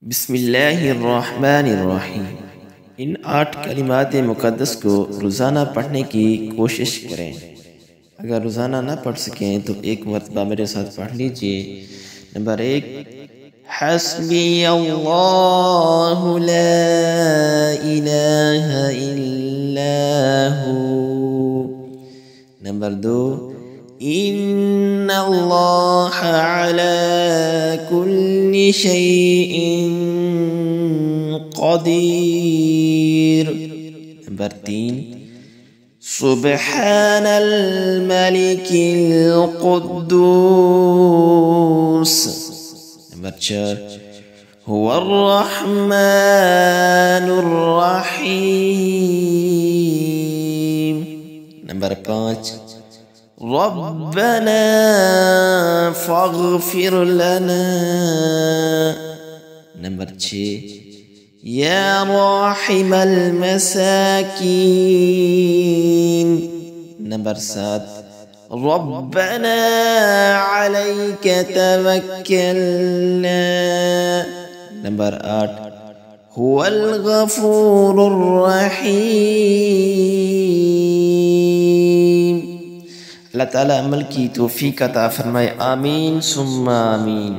بسم اللہ الرحمن الرحیم۔ ان 8 کلمات مقدس کو روزانہ پڑھنے کی کوشش کریں۔ اگر روزانہ نہ پڑھ سکیں تو ایک مرتبہ میرے ساتھ پڑھ لیجئے۔ نمبر 1، حسبی اللہ لا الہ الا ہو۔ نمبر 2، ان اللہ علی کل شیء قدیر۔ نمبر 3، سبحان الملک القدوس۔ نمبر 4، هو الرحمن الرحیم۔ نمبر 5، ربنا فاغفر لنا۔ نمبر 6، یا راحم المساکین۔ نمبر 7، ربنا علیک توکلنا۔ نمبر 8، هو الغفور الرحیم۔ اللہ تعالیٰ عمل کی توفیق عطا فرمائے، آمین ثم آمین۔